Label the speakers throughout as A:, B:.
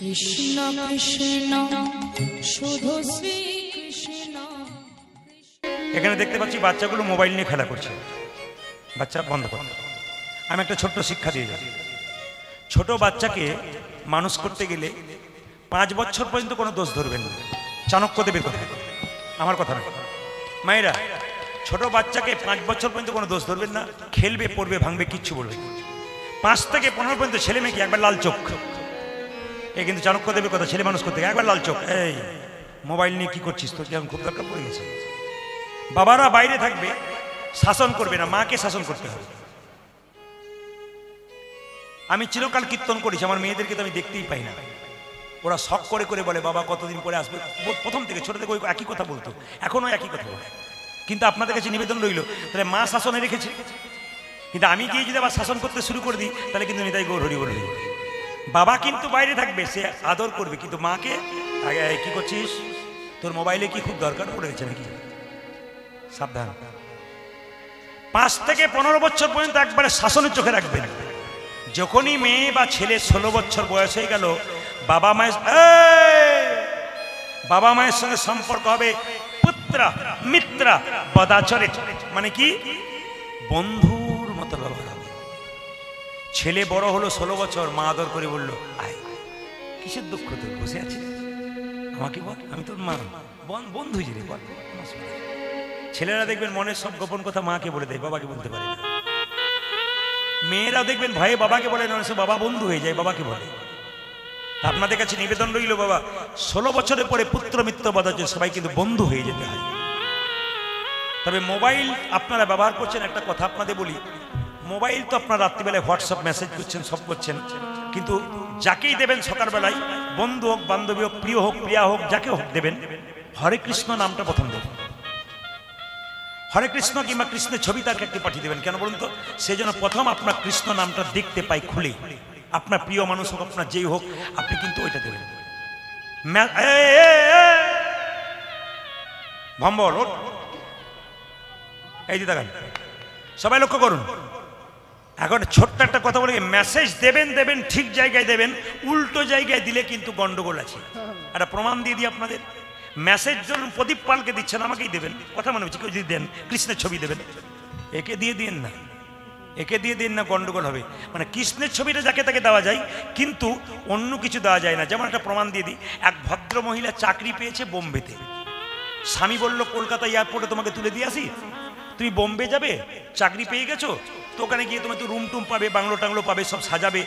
A: কৃষ্ণ কৃষ্ণ শুধু শ্রী কৃষ্ণ।
B: এখানে দেখতে পাচ্ছি বাচ্চাগুলো মোবাইল নিয়ে খেলা করছে। বাচ্চা বন্ধ কর। আমি একটা ছোট্ট শিক্ষা দিয়ে যাচ্ছি। ছোট বাচ্চাকে মানুষ করতে গেলে 5 বছর পর্যন্ত কোনো দোষ ধরবেন না। চাণক্যদেবের কথা, আমার কথা না। মায়েরা, ছোট বাচ্চাকে 5 বছর পর্যন্ত কোনো দোষ ধরবেন না। খেলবে, পড়বে, ভাঙবে, কিচ্ছু বলবে। 5 থেকে 15 পর্যন্ত ছেলে মেয়েকে একবার লাল চোখ, এই কিন্তু চাণক্যদেবের কথা, ছেলে মানুষ করতে একবার লাল চোখ, এই মোবাইল নিয়ে কি করছিস, তোর কি এখন খুব দরকার পড়ে গেছে। বাবারা বাইরে থাকবে, শাসন করবে না, মাকে শাসন করতে হবে। আমি চিরকাল কীর্তন করেছি, আমার মেয়েদেরকে তো আমি দেখতেই পাই না। ওরা শখ করে করে বলে বাবা কতদিন পরে আসবে। প্রথম থেকে ছোট থেকে ওই একই কথা বলতো, এখনও একই কথা বলে। কিন্তু আপনাদের কাছে নিবেদন রইল, তাহলে মা শাসনে রেখেছে, কিন্তু আমি গিয়ে যদি আবার শাসন করতে শুরু করে দিই তাহলে কিন্তু নিতাই গৌর হরি বলবে। বাবা কিন্তু বাইরে থাকবে, সে আদর করবে, কিন্তু মাকে আগে কি করছিস, তোর মোবাইলে কি খুব দরকার পড়ে গেছে নাকি, সাবধান। 5 থেকে 15 বছর পর্যন্ত একবারে শাসনের চোখে রাখবেন। যখনই মেয়ে বা ছেলে 16 বছর বয়স হয়ে গেল, বাবা মায়ের সঙ্গে সম্পর্ক হবে পুত্রা মিত্রা বদাচরে, মানে কি বন্ধুর মতো ব্যবহার হবে। ছেলে বড় হলো 16 বছর, মা আদর করে বলল আয়, কিসের দুঃখ তোর, বসে আছিস, আমাকে বল, আমি তোর মা, বন্ধু যে রে, বল। ছেলেরা দেখবেন মনের সব গোপন কথা মাকে বলে দেয়, বাবাকে বলতে পারে না। মেয়েরা দেখবেন ভয়ে বাবাকে বলে না, সে বাবা বন্ধু হয়ে যায়, বাবাকে বলে। আপনাদের কাছে নিবেদন রইল বাবা, 16 বছরের পরে পুত্র মিত্র বদাচর, সবাই কিন্তু বন্ধু হয়ে যেতে হয়। তবে মোবাইল আপনারা ব্যবহার করছেন, একটা কথা আপনাদের বলি, মোবাইল তো আপনারা রাত্রিবেলায় হোয়াটসঅ্যাপ মেসেজ করছেন, সব করছেন, কিন্তু যাকেই দেবেন সকালবেলায়, বন্ধু হোক, বান্ধবী হোক, প্রিয় হোক, প্রিয়া হোক, যাকে হোক দেবেন, হরে কৃষ্ণ নামটা প্রথম দেবেন। হরে কৃষ্ণ কিংবা কৃষ্ণের ছবি তাকে একটি পাঠিয়ে দেবেন। কেন বলুন তো, সে যেন প্রথম আপনার কৃষ্ণ নামটা দেখতে পাই খুলে। আপনার প্রিয় মানুষ হোক, আপনার যেই হোক, আপনি কিন্তু ওইটা দেবেন। ভম্বল এই যে দেখেন, সবাই লক্ষ্য করুন। এখন ছোট্ট একটা কথা বলি, মেসেজ দেবেন ঠিক জায়গায় দেবেন, উল্টো জায়গায় দিলে কিন্তু গন্ডগোল আছে। একটা প্রমাণ দিয়ে দিই আপনাদের। মেসেজ ধরুন প্রদীপ পালকে দিচ্ছেন, আমাকেই দেবেন, কথা মনে হচ্ছে, কেউ যদি দেন কৃষ্ণের ছবি দেবেন, একে দিয়ে দিন না, একে দিয়ে দিন না, গন্ডগোল হবে। মানে কৃষ্ণের ছবিটা যাকে তাকে দেওয়া যায়, কিন্তু অন্য কিছু দেওয়া যায় না। যেমন একটা প্রমাণ দিয়ে দিই, এক ভদ্র মহিলা চাকরি পেয়েছে বোম্বেতে। স্বামী বলল কলকাতা এয়ারপোর্টে তোমাকে তুলে দিয়ে আসি, তুমি বোম্বে যাবে, চাকরি পেয়ে গেছো তো, ওখানে গিয়ে তুমি তো রুম টুম পাবে, বাংলো টাংলো পাবে, সব সাজাবে,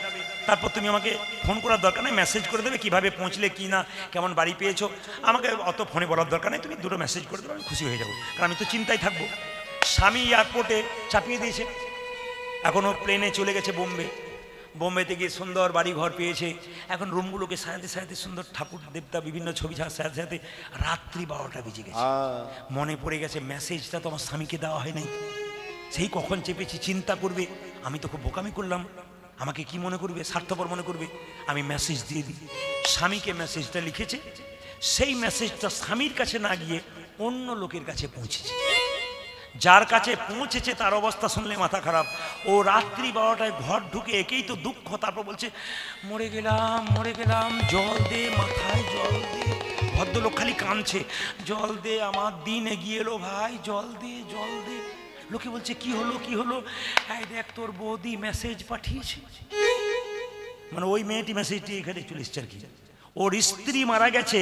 B: তারপর তুমি আমাকে ফোন করার দরকার নেই, মেসেজ করে দেবে কিভাবে পৌঁছলে, কি না, কেমন বাড়ি পেয়েছো, আমাকে অত ফোনে বলার দরকার নেই, তুমি দুটো মেসেজ করে দেবে, আমি খুশি হয়ে যাবো, কারণ আমি তো চিন্তায় থাকবো। স্বামী এয়ারপোর্টে চাপিয়ে দিয়েছে, এখনও প্লেনে চলে গেছে বোম্বেতে গিয়ে সুন্দর বাড়ি ঘর পেয়েছে। এখন রুমগুলোকে সাজাতে সাজাতে, সুন্দর ঠাকুর দেবতা বিভিন্ন ছবি সাজাতে সাজাতে রাত্রি 12টা বেজে গেছে। মনে পড়ে গেছে মেসেজটা তো আমার স্বামীকে দেওয়া হয় নাই, সেই কখন চেপেছি। চিন্তা করবে আমি তো খুব বোকামি করলাম, আমাকে কি মনে করবে, স্বার্থপর মনে করবে, আমি মেসেজ দিয়ে দিই। স্বামীকে মেসেজটা লিখেছে, সেই মেসেজটা স্বামীর কাছে না গিয়ে অন্য লোকের কাছে পৌঁছেছে। যার কাছে পৌঁছেছে তার অবস্থা শুনলে মাথা খারাপ। ও রাত্রি 12টায় ঘর ঢুকে, একেই তো দুঃখ, তারপর বলছে মরে গেলাম, জল দে, মাথায় জল দে। ভদ্রলোক খালি কাঁদছে, জল দে, আমার দিন এগিয়ে এলো ভাই, জল দে। লোকে বলছে কি হলো, এই দেখ তোর বৌদি মেসেজ পাঠিয়েছে। মানে ওই মেয়েটি মেসেজটি এখানে চলে এসছে আর কি। ওর স্ত্রী মারা গেছে,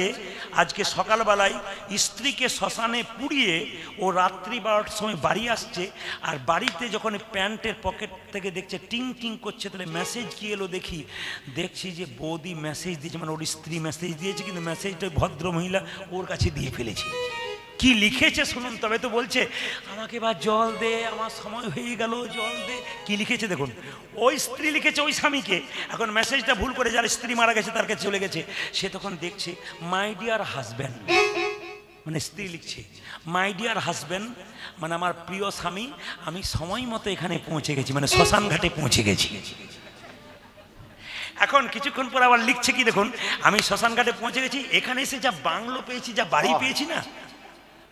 B: আজকে সকালবেলায় স্ত্রীকে শ্মশানে পুড়িয়ে ও রাত্রি 12টার সময় বাড়ি আসছে, আর বাড়িতে যখন প্যান্টের পকেট থেকে দেখছে টিং টিং করছে, তাহলে মেসেজ কি এলো দেখছি যে বৌদি মেসেজ দিয়েছে, মানে ওর স্ত্রী মেসেজ দিয়েছে, কিন্তু মেসেজটা ভদ্র মহিলা ওর কাছে দিয়ে ফেলেছে। কি লিখেছে শুনুন, তবে তো বলছে আমাকে বা জল দে, আমার সময় হয়ে গেল, জল দে। কি লিখেছে দেখুন, ওই স্ত্রী লিখেছে ওই স্বামীকে। এখন মেসেজটা ভুল করে যার স্ত্রী মারা গেছে তার কাছে চলে গেছে, সে তখন দেখছে মাই ডিয়ার হাজব্যান্ড, মানে স্ত্রী লিখছে মাই ডিয়ার হাজব্যান্ড, মানে আমার প্রিয় স্বামী, আমি সময় মতো এখানে পৌঁছে গেছি, মানে শ্মশান ঘাটে পৌঁছে গেছি। এখন কিছুক্ষণ পর আবার লিখছে কি দেখুন, আমি শ্মশান ঘাটে পৌঁছে গেছি, এখানে এসে যা বাংলো পেয়েছি, যা বাড়ি পেয়েছি না,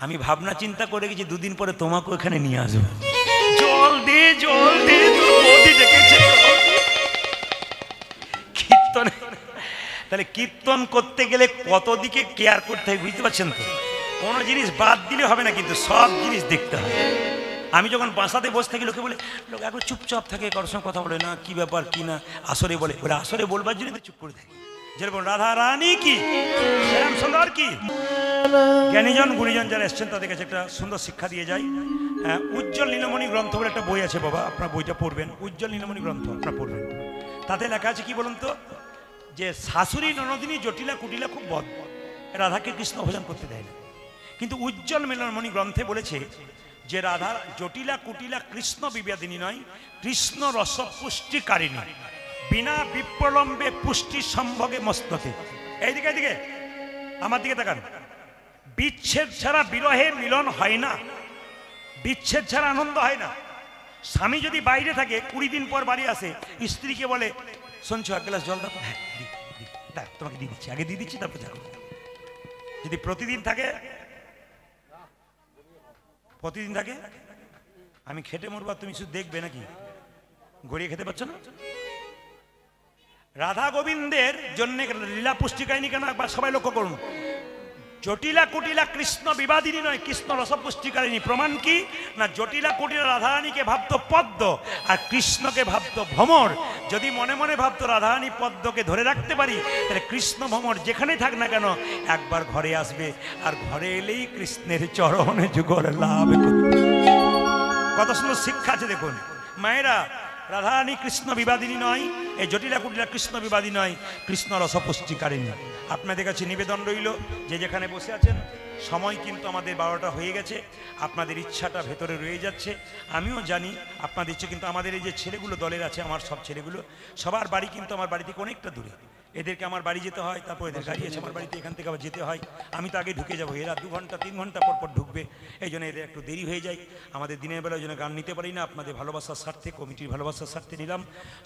B: আমি ভাবনা চিন্তা করে গেছি 2 দিন পরে তোমাকে এখানে নিয়ে আসবো। জল দে, তোর বৌদি ডেকেছে। কীর্তনে তাহলে কীর্তন করতে গেলে কত দিকে কেয়ার করতে হয় বুঝতে পারছেন তো? কোনো জিনিস বাদ দিলে হবে না, কিন্তু সব জিনিস দেখতে হয়। আমি যখন বাসাতে বসে থাকি লোকে বলে, লোক একবার চুপচাপ থাকে, কারোর সঙ্গে কথা বলে না, কি ব্যাপার কি না, আসরে বলে, ওরা আসরে বলবার জন্য তো চুপ করে থাকে। যেরকম রাধা রানী কি, শ্যাম সুন্দর কি, জ্ঞানীজন গুণীজন যারা এসছেন তাদের কাছে একটা সুন্দর শিক্ষা দিয়ে যায়। উজ্জ্বল নীলমণি গ্রন্থ বলে একটা বই আছে বাবা, আপনার বইটা পড়বেন, উজ্জ্বল নীলমণি গ্রন্থ আপনার পড়বেন। তাতে লেখা আছে কি বলুন তো, যে শাশুড়ি ননদিনী জটিলা কুটিলা খুব বদ, রাধাকে কৃষ্ণ ভোজন করতে দেয় না। কিন্তু উজ্জ্বল নীলমণি গ্রন্থে বলেছে যে রাধা জটিলা কুটিলা কৃষ্ণ বিবাদিনী নয়, কৃষ্ণ রস পুষ্টিকারিণী, বিনা বিপ্রলম্বে পুষ্টি সম্ভোগে মস্ততে। এইদিকে এইদিকে আমার দিকে তাকান। বিচ্ছেদ ছাড়া বিরহে মিলন হয় না, বিচ্ছেদ ছাড়া আনন্দ হয় না। স্বামী যদি বাইরে থাকে 20 দিন পর বাড়ি আসে, স্ত্রীকে বলে, শুনছো এক গ্লাস জল দাও, হ্যাঁ তোমাকে দিয়ে দিচ্ছি, আগে দিয়ে দিচ্ছি তারপর যাবো। যদি প্রতিদিন থাকে, প্রতিদিন থাকে, আমি খেটে মরবো তুমি শুধু দেখবে নাকি, গড়িয়ে খেতে পারছো না? রাধা গোবিন্দের জন্য লীলা পুষ্টিকারিণী কেন একবার সবাই লক্ষ্য করুন। জটিলা কুটিলা কৃষ্ণ বিবাদিনী নয়, কৃষ্ণ রস পুষ্টিকারিণী। প্রমাণ কি না, জটিলা কুটিলা রাধারানীকে ভাবতো পদ্ম আর কৃষ্ণকে ভাবতো ভ্রমর। যদি মনে মনে ভাবতো রাধারানী পদ্মকে ধরে রাখতে পারি, তাহলে কৃষ্ণ ভ্রমর যেখানে থাক না কেন একবার ঘরে আসবে, আর ঘরে এলেই কৃষ্ণের চরণে যুগল লাভ। কত সুন্দর শিক্ষা আছে দেখুন। মায়েরা, রাধারানী কৃষ্ণ বিবাদিনী নয়, এই জটিলা কুটিলা কৃষ্ণ বিবাদী নয়, কৃষ্ণ রস পুষ্টিকারিণী। আপনাদের কাছে নিবেদন রইল, যে যেখানে বসে আছেন, সময় কিন্তু আমাদের 12টা হয়ে গেছে, আপনাদের ইচ্ছাটা ভেতরে রয়ে যাচ্ছে, আমিও জানি আপনাদের ইচ্ছে। কিন্তু আমাদের এই যে ছেলেগুলো দলের আছে, আমার সব ছেলেগুলো, সবার বাড়ি কিন্তু আমার বাড়ি থেকে অনেকটা দূরে। এদেরকে আমার বাড়ি যেতে হয়, তারপর এদের গাড়ি আছে আমার বাড়িতে, এখান থেকে আবার যেতে হয়। আমি তো আগে ঢুকে যাবো, এরা 2 ঘন্টা 3 ঘন্টা পর পর ঢুকবে, এই জন্য এদের একটু দেরি হয়ে যায়। আমাদের দিনের বেলা ওই জন্য গান নিতে পারি না, আপনাদের ভালোবাসার স্বার্থে, কমিটির ভালোবাসার স্বার্থে নিলাম।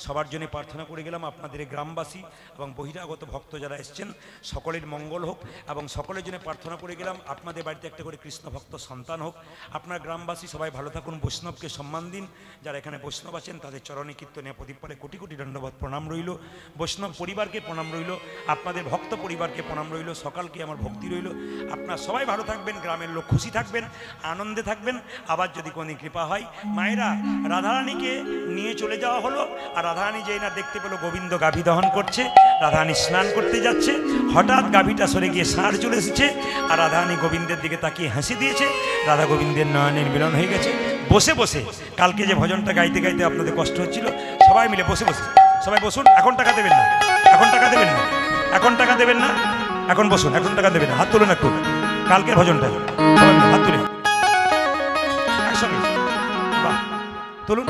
B: সবার জন্য প্রার্থনা করে গেলাম, আপনাদের গ্রামবাসী এবং বহিরাগত ভক্ত যারা এসছেন সকলের মঙ্গল হোক, এবং সকলের জন্য প্রার্থনা করে গেলাম আপনাদের বাড়িতে একটা করে কৃষ্ণ ভক্ত সন্তান হোক। আপনার গ্রামবাসী সবাই ভালো থাকুন, বৈষ্ণবকে সম্মান দিন। যারা এখানে বৈষ্ণব আছেন তাদের চরণে কীর্তনে প্রদীপ পালে কোটি কোটি দণ্ডবত প্রণাম রইল। বৈষ্ণব পরিবারকে প্রণাম রইল, আপনাদের ভক্ত পরিবারকে প্রণাম রইল, সকালকে আমার ভক্তি রইল। আপনারা সবাই ভালো থাকবেন, গ্রামের লোক খুশি থাকবেন, আনন্দে থাকবেন। আবার যদি কোনো কৃপা হয়, মায়েরা, রাধারানীকে নিয়ে চলে যাওয়া হলো, আর রাধারানী যেই না দেখতে পেল গোবিন্দ গাভী দহন করছে, রাধারানী স্নান করতে যাচ্ছে, হঠাৎ গাভীটা সরে গিয়ে ষাঁড় চলে এসেছে, আর রাধারানী গোবিন্দের দিকে তাকিয়ে হাসি দিয়েছে। রাধা গোবিন্দের নয়নের মিলন হয়ে গেছে। বসে বসে কালকে যে ভজনটা গাইতে গাইতে আপনাদের কষ্ট হচ্ছিল, সবাই মিলে বসে বসে, সবাই বসুন, এখন টাকা দেবেন না, এখন টাকা দেবেন না, এখন টাকা দেবেন না, এখন বসুন, এখন টাকা দেবেন না, হাত তুলুন একটু, কালকের ভজনটা সবাই মিলে হাত তুলে একসঙ্গে, বাহ, তুলুন।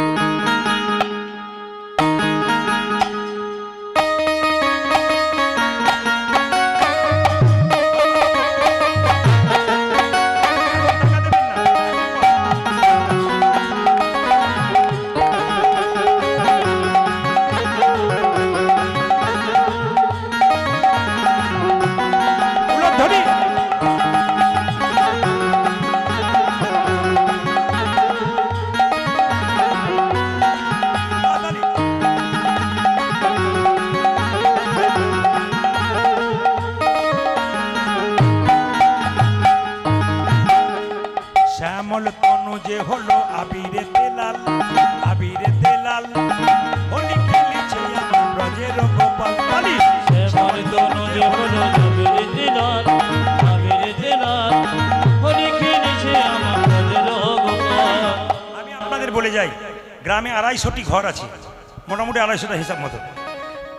B: শ্যামল তনু যে হলো আবিরে তেলাল, আবিরে তেলাল, হোলি খেলেছে আমার ব্রজের গোপাল।
C: শ্যামল তনু যে হলো আবিরে তেলাল, আবিরে তেলাল, হোলি খেলেছে আমার ব্রজের গোপাল।
B: আমি আপনাদের বলে যাই, গ্রামে 250টি ঘর আছে, মোটামুটি 250টা হিসাব মতো।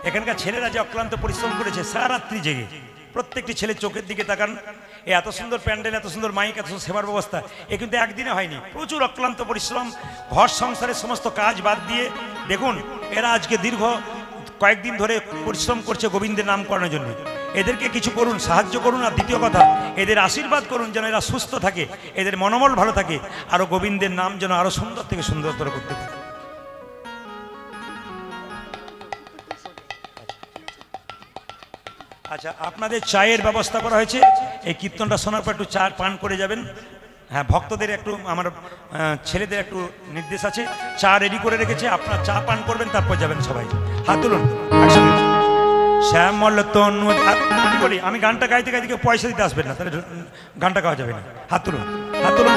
B: এখানকার ছেলেরা যে অক্লান্ত পরিশ্রম করেছে সারারাত্রি জেগে, প্রত্যেকটি ছেলে চোখের দিকে তাকান, এত সুন্দর প্যান্ডেল, এত সুন্দর মাইক, এত সুন্দর সেবার ব্যবস্থা, এ কিন্তু একদিনে হয়নি। প্রচুর অক্লান্ত পরিশ্রম, ঘর সংসারের সমস্ত কাজ বাদ দিয়ে দেখুন, এরা আজকে দীর্ঘ কয়েকদিন ধরে পরিশ্রম করছে গোবিন্দের নাম করানোর জন্য। এদেরকে কিছু করুন, সাহায্য করুন, আর দ্বিতীয় কথা, এদের আশীর্বাদ করুন যেন এরা সুস্থ থাকে, এদের মনোবল ভালো থাকে, আরও গোবিন্দের নাম যেন আরও সুন্দর থেকে সুন্দরতর করতে পারে। আচ্ছা, আপনাদের চায়ের ব্যবস্থা করা হয়েছে, এই কীর্তনটা শোনার পর একটু চা পান করে যাবেন। হ্যাঁ, ভক্তদের একটু, আমার ছেলেদের একটু নির্দেশ আছে, চা রেডি করে রেখেছে, আপনারা চা পান করবেন, তারপর যাবেন সবাই। হাত তুলুন একসঙ্গে। শ্যামল তনু আমি বলি, আমি গানটা গাইতে গাইতে কেউ পয়সা দিতে আসবেন না, তাহলে গানটা গাওয়া যাবে না। হাত তুলুন, হাত তুলুন।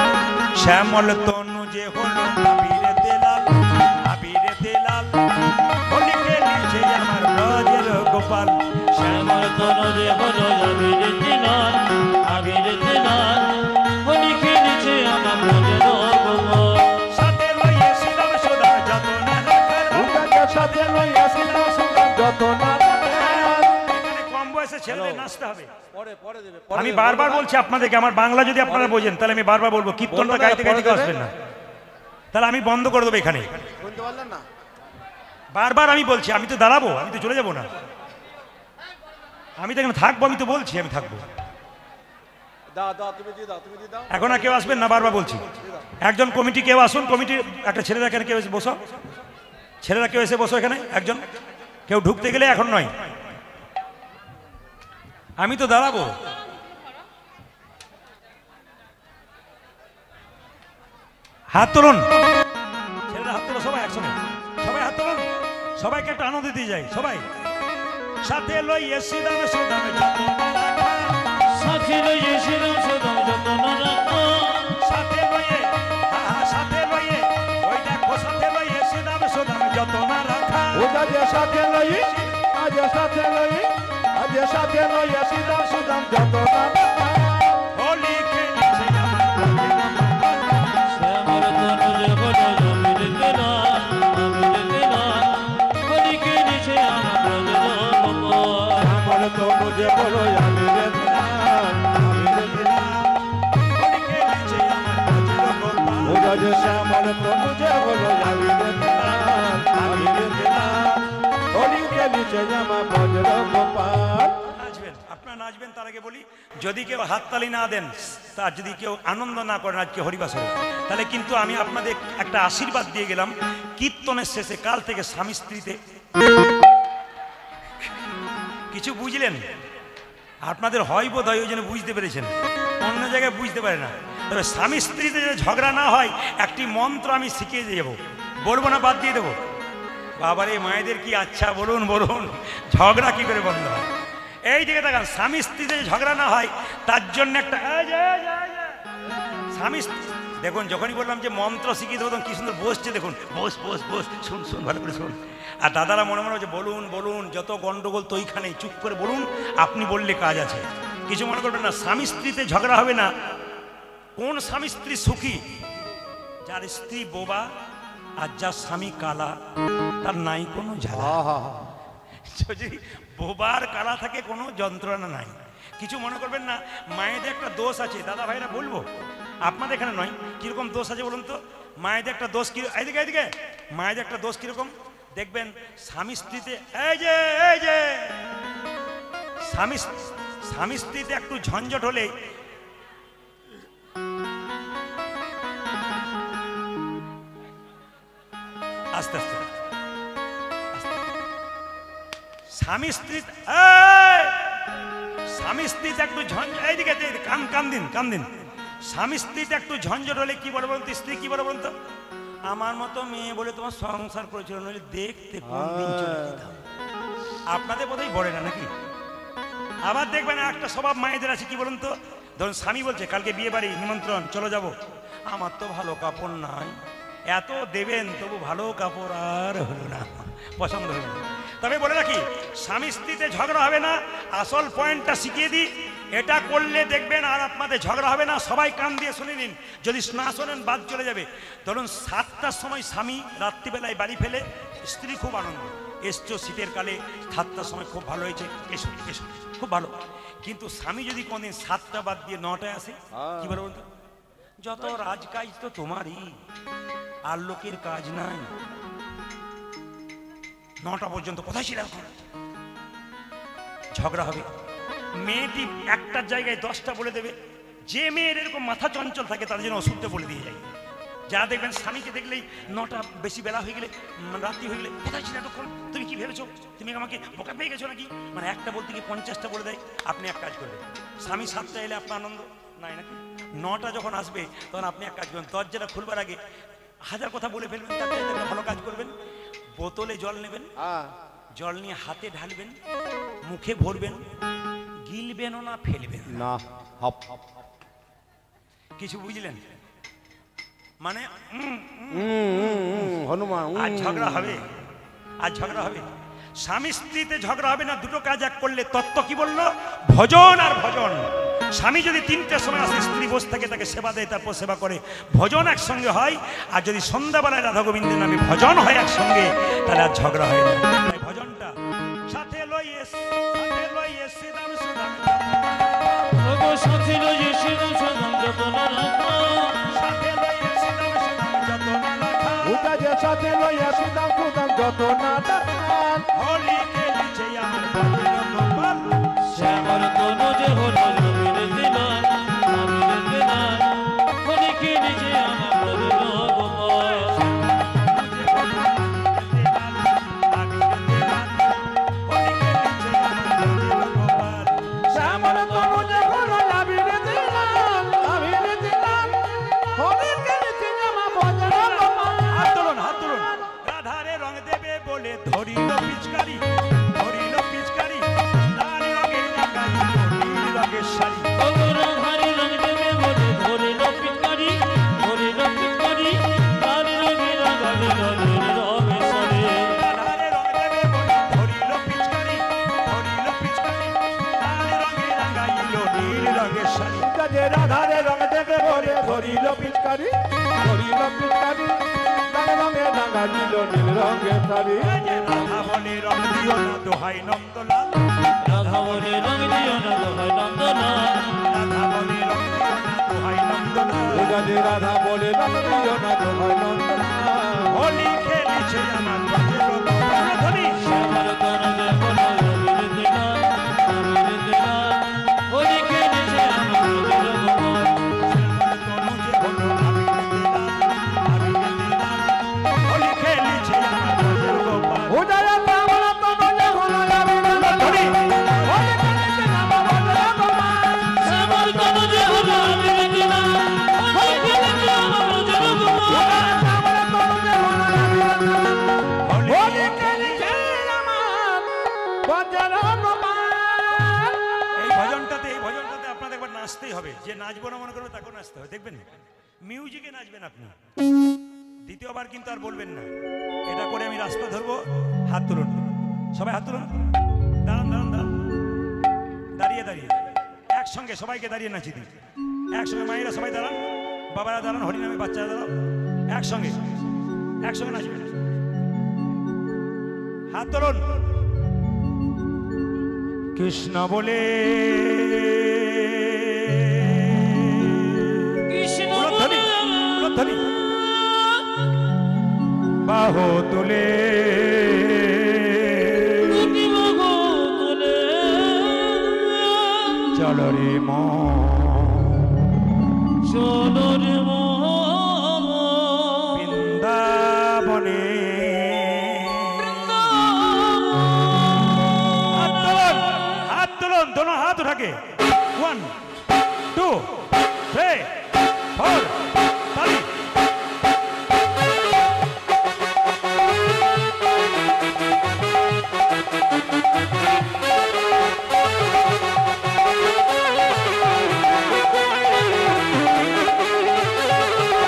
B: শ্যামল তনু যে হলো আবিরে তেলাল, আবিরে তেলাল, হোলি খেলিছে আমার ব্রজের গোপাল।
C: শ্যামল তনু যে হলো আবির দিনার, আবির দিনার, হোলি খেলিছে আমার ব্রজের গোপাল।
B: সাথে লইয়েছিলাম সদা যতন রাখার,
D: সাথে লইয়াছিলাম সদা যতন রাখার।
B: এখানে কম বয়সে ছেলেদের নাচতে হবে।
D: পরে পরে দেবে,
B: আমি বারবার বলছি আপনাদেরকে, আমার বাংলা যদি আপনারা বোঝেন তাহলে আমি বারবার বলবো, কীর্তনটা গাইতে গাইতে কেউ আসবেন না, তাহলে আমি বন্ধ করে দেবো এখানে।
D: শুনতে পারলেন না?
B: বারবার আমি বলছি, আমি তো দাঁড়াবো, আমি তো চলে যাবো না, আমি তো এখানে থাকবো, আমি তো বলছি আমি থাকবো।
D: দাও দাও, তুমি দিয়ে দাও, তুমি দিয়ে দাও।
B: এখন আর কেউ আসবেন না, বারবার বলছি। একজন কমিটি কেউ আসুন, কমিটির একটা ছেলেরা এখানে কেউ এসে বসো, ছেলেরা কেউ এসে বসো এখানে একজন, কেউ ঢুকতে গেলে এখন নয়, আমি তো দাঁড়াবো। হাত তুলুন ছেলেরা, হাত তুলো সবাই একসঙ্গে, সবাই হাত তুলুন, সবাইকে একটা আনন্দ দিয়ে যায় সবাই। সাথে লইয়ে শ্রীরাম সুদামে যতন রাখা,
C: সাথে লইয়েছিলাম সদা যতন রাখা,
B: সাথে লইয়ে, সাথে লইয়ে, ওই দেখো সাথে লইয়ে শ্রীরাম সুদামে যতন রাখা।
D: ওটা যে সাথে লই, আজ সাথে লই, আজ সাথে লইয়াছিলাম সদা যতন রাখার।
B: হোলি খেলিছে আমার ব্রজের গোপাল।
C: শ্যামল তনু যে হলো আবির দিনার, আবির দিনার, হোলি খেলিছে আমার ব্রজের গোপাল।
D: আমার তো বুঝে বলো আমি রে দিলাম, আমি রে দিলাম।
B: হোলি খেলিছে আমার ব্রজের গোপাল।
D: ওটা যে শ্যামল তো বুঝে বলো আমি রে দিলাম, আমি রে দিলাম। হোলি খেলিছে আমার বজ্র গোপাল।
B: নাচবেন, আপনারা নাচবেন, তার আগে বলি, যদি কেউ হাততালি না দেন, তার যদি কেউ আনন্দ না করেন আজকে হরিবাসরে, তাহলে কিন্তু আমি আপনাদের একটা আশীর্বাদ দিয়ে গেলাম, কীর্তনের শেষে কাল থেকে স্বামী স্ত্রীতে কিছু বুঝলেন, আপনাদের হয় বোধ হয়, ওই জন্য বুঝতে পেরেছেন, অন্য জায়গায় বুঝতে পারে না। তবে স্বামী স্ত্রীতে যদি ঝগড়া না হয়, একটি মন্ত্র আমি শিখিয়ে দিয়ে যাবো, বলবো না বাদ দিয়ে দেবো। বাবারে মায়েদের কি আচ্ছা, বলুন বলুন, ঝগড়া কি করে বন্ধ হয়? এই দিকে দেখান, স্বামী স্ত্রীতে ঝগড়া না হয় তার জন্য একটা স্বামী দেখুন, যখনই বললাম যে মন্ত্র শিখিয়ে দেবো, তখন কি সুন্দর বসছে দেখুন, বস বস বস, শুন শুন ভালো করে শুন। আর দাদারা মনে মনে হচ্ছে বলুন বলুন, যত গন্ডগোল তো ওইখানেই, চুপ করে বলুন, আপনি বললে কাজ আছে, কিছু মনে করবেন না। স্বামী স্ত্রীতে ঝগড়া হবে না। কোন স্বামী স্ত্রী সুখী? যার স্ত্রী বোবা আর যার স্বামী কালা, তার নাই কোনো ঝালা। যদি বোবার কালা থাকে, কোনো যন্ত্রণা নাই। কিছু মনে করবেন না, মায়েদের একটা দোষ আছে, দাদা ভাইরা বলবো, আপনাদের এখানে নয়, কিরকম দোষ আছে বলুন তো? মায়েদের একটা দোষ কি, এইদিকে এইদিকে, মায়েদের একটা দোষ কিরকম দেখবেন, স্বামী স্ত্রীতে, এই যে স্বামী স্ত্রীতে একটু ঝঞ্ঝট হলে, আস্তে আস্তে স্বামী স্ত্রী, স্বামী স্ত্রীতে একটু ঝঞ্ঝট, এইদিকে কান দিন, কান দিন। স্বামী স্ত্রীতে একটু ঝঞ্ঝট হলে কি বলে বলুন তো? স্ত্রী কি বলে বলুন তো? আমার মতো মেয়ে বলে তোমার সংসার করেছিল, নইলে দেখতে কোন দিন চলে যেতাম। আপনাদের বোধহয় বলে না নাকি? আবার দেখবেন একটা স্বভাব মায়েদের আছে, কি বলুন তো? ধরুন স্বামী বলছে কালকে বিয়ে বাড়ি নিমন্ত্রণ, চলো যাব। আমার তো ভালো কাপড় নাই, এত দেবেন তবু ভালো কাপড় আর হলো না, পছন্দ হলো না। তবে বলে রাখি, স্বামী স্ত্রীতে ঝগড়া হবে না। আসল পয়েন্টটা শিখিয়ে দিই, এটা করলে দেখবেন আর আপনাদের ঝগড়া হবে না। সবাই কান দিয়ে শুনে নিন, যদি না শোনেন বাদ চলে যাবে। ধরুন 7টার সময় স্বামী রাত্রিবেলায় বাড়ি ফেলে, স্ত্রী খুব আনন্দ, এসছো শীতের কালে, 7টার সময় খুব ভালো হয়েছে, এসো এসো, খুব ভালো। কিন্তু স্বামী যদি কোনদিন 7টা বাদ দিয়ে 9টায় আসে, কি বলে বলতো? যত রাজকাজ তো তোমারই, আর লোকের কাজ নাই। 9টা পর্যন্ত কোথায় ছিল? ঝগড়া হবে। মেয়েটি একটার জায়গায় 10টা বলে দেবে। যে মেয়ের এরকম মাথা চঞ্চল থাকে, তাদের জন্য ওষুধটা বলে দিয়ে যায়। যারা দেখবেন স্বামীকে দেখলেই 9টা বেশি বেলা হয়ে গেলে, রাত্রি হয়ে গেলে, কোথায় ছিল এতক্ষণ, তুমি কি ভেবেছো, তুমি আমাকে বোকা পেয়ে গেছো নাকি, মানে একটা বলতে গিয়ে 50টা বলে দেয়। আপনি এক কাজ করবেন, স্বামী 7টা এলে আপনার আনন্দ নাই নাকি? 9টা যখন আসবে, তখন আপনি এক কাজ করবেন, দরজাটা খুলবার আগে 1000 কথা বলে ফেলবেন, তার চাইতে ভালো কাজ করবেন। বোতলে জল নেবেন, জল নিয়ে হাতে ঢালবেন, মুখে ভরবেন, গিলবেনও না, ফেলবেন না।
D: না হপ
B: কিছু বুঝলেন? মানে
D: হনুমান
B: আজ ঝগড়া হবে, আজ ঝগড়া হবে। স্বামী স্ত্রীতে ঝগড়া হবে না, দুটো কাজ এক করলে। তত্ত্ব কি বললো? ভজন আর ভজন। স্বামী যদি 3টের সময় আসে, স্ত্রী বসে থাকে, তাকে সেবা দেয়, তারপর সেবা করে, ভজন একসঙ্গে হয়। আর যদি সন্ধ্যাবেলায় রাধা গোবিন্দের নামে ভজন হয় একসঙ্গে, তাহলে আর ঝগড়া হয় না। তাই ভজনটা সাথে লইয়ে, সাথে লইয়ে শ্রীরাম সুদাম,
C: ওগো সাথী লইয়ে শ্রীরাম সুদাম যতন রাখা,
B: সাথে লইয়ে শ্রীরাম সুদাম যতন রাখা,
D: উটা যে সাথে লইয়া সুদাম সুদাম যত না ডাকান
B: হোলি খেলিছে আমার ভজের গোপাল।
C: শ্যামর তনু যে হলো রবির দিলান, আবির দিলান, হরি কিনেছে আমার ব্রজের গোপাল।
D: শ্যামল তনু যে হলো আবির দিলান, আবির দিলান, হরি খেলিছে আমার ভজের গোপাল।
B: হাত তুলুন, হাত তুলুন। রাধারে রং দেবে বলে ধরিল পিচকারি, ধরিল পিচকারি, লাল রঙের লাগাই নীল রঙের শাড়ি।
C: ওগো রাধারি রং দেবে বলে ধরিল পিচকারি, ধরিল পিচকারি, লাল রঙের লাগালে লালের রঙে সরে।
B: রাধারে রং দেবে বলে ধরিল পিচকারি, ধরিল পিচকারি, লাল রঙের লাগাইল নীল রঙের শাড়ি।
D: উটা যে রাধারে রং দেবে বলে ধরিল পিচকারি, ধরিল পিচকারি, লাল রঙে রাঙালিল নীল রঙের শাড়ি।
B: রাধা বলে রং দিও না দোহাই নন্দলাল,
C: রাধা বলে রং দিও না দোহাই নন্দলাল,
B: রাধা বলে রং দিও না দোহাই নন্দলাল।
D: উটা যে রাধা বলে রং দিও না দোহাই নন্দলাল।
B: হোলি খেলিছে আমার ভজের গোপাল। ধ্বনি।
C: শ্যামল তনু যে হলো রবির দিলান, আবির দিলান, হরি কিনেছে আমার ব্রজের গোপাল।
B: তনু যে হলো আবির দিলাম, আবির দিলাম, হোলি খেলিছে আমার ভজের গোপাল।
D: উটা যে শ্যামল তনু যে হলো আবির দিলান,
B: ধ্বনি।
D: হরি খেলিছে আমার ভজের গোপাল।
C: শ্যামল তনু যে হলো আবির দিলান, হরি কিনেছে আমার ব্রজের গোপাল।
D: শ্যামল তনু যে হলো আবির দিলান,
B: হোলি
D: হরি খেলিছে আমার ভজের গোপাল।
B: এই ভজনটাতে, এই ভজনটাতে আপনাদের একবার নাচতেই হবে। যে নাচবো না মনে করবে তাকেও নাচতে হবে, দেখবেন মিউজিকে নাচবেন আপনি। দ্বিতীয়বার কিন্তু আর বলবেন না এটা করে আমি রাস্তা ধরবো। হাত তুলুন, সবাই হাত তুলুন। দাঁড়ান, দাঁড়ান, দাঁড়ান। দাঁড়িয়ে দাঁড়িয়ে একসঙ্গে সবাইকে দাঁড়িয়ে নাচিয়ে দিন। একসঙ্গে মায়েরা সবাই দাঁড়ান, বাবারা দাঁড়ান, হরিনামে বাচ্চারা দাঁড়ান, একসঙ্গে, একসঙ্গে নাচবেন। হাত তুলুন। কৃষ্ণ বলে
C: কৃষ্ণ
B: উলধ্বনি, উলধ্বনি। বাহু তুলে
C: দুটি বাহু তুলে
B: চল রে মন,
C: চলো রে মন,
B: বৃন্দাবনে। হাত তুলুন, হাত তুলুন, দোনো হাত উঠাকে। 1 2 3 4 তালি।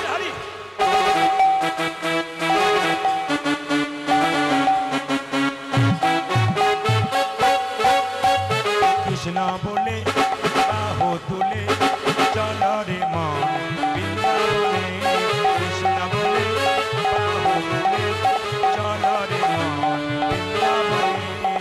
B: তালি। কৃষ্ণ বলে বাহু তুলে চল রে মন বৃন্দাবনে। কৃষ্ণ বলে বাহু তুলে চল রে মন বৃন্দাবনে।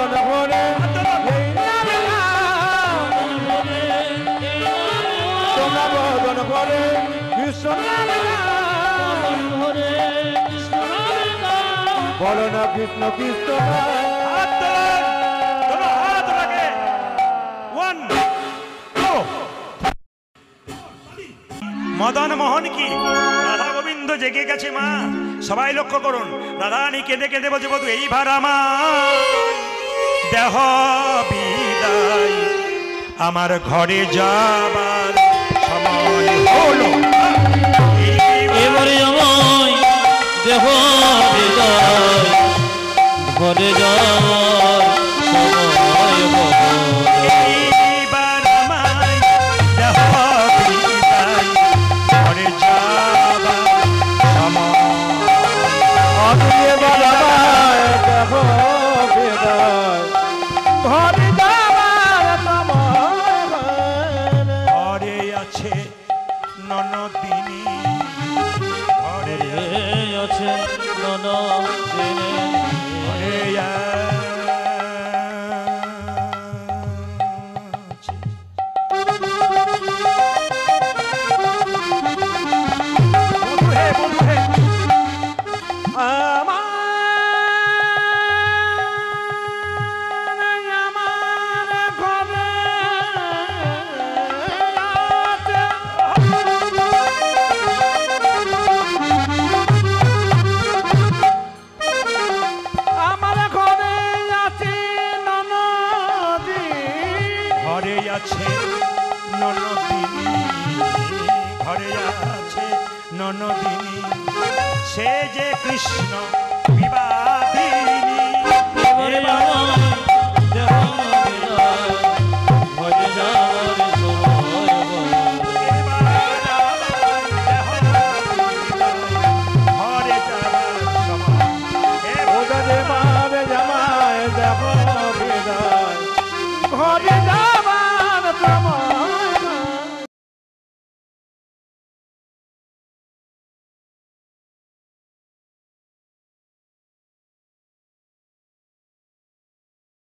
D: বদন ভরে এই নামে
C: বদন ভরে এই নামে
D: তোমরা বদন ভরে কৃষ্ণ নামে
C: বদন ভরে কৃষ্ণ নামে গাও।
D: বলো না কৃষ্ণ কৃষ্ণ
B: হাত তোলেন, তোলো হাত ওটাকে। 1 2 মদন মোহন কি রাধা গোবিন্দ জেগে গেছে মা, সবাই লক্ষ্য করুন। রাধারানী কেঁদে কেঁদে বলছে বধূ এইবার আমার দেহ বিদায়, আমার ঘরে যাবার সময় হলো।
C: এবারে আমায় দেহ বিদায়, ঘরে যাওয়ার সময় হলো।
B: এইবার আমায় দেহ বিদায়, ঘরে যাবার সময়।
D: আমি এবার আমায় দেহ বিদায় ঘরে যাবার সময় হলো।
B: ঘরে আছে ননদিনী, ঘরে
C: আছে ননদিনী,
B: ঘরে আছে। বন্ধু হে, বন্ধু হে।
D: আমার ঘরে আছে আমার ঘরে আছে ননদি
B: ঘরে আছে ননদিনী, ঘরে আছে ননদিনী, সে যে কৃষ্ণ বিবাহ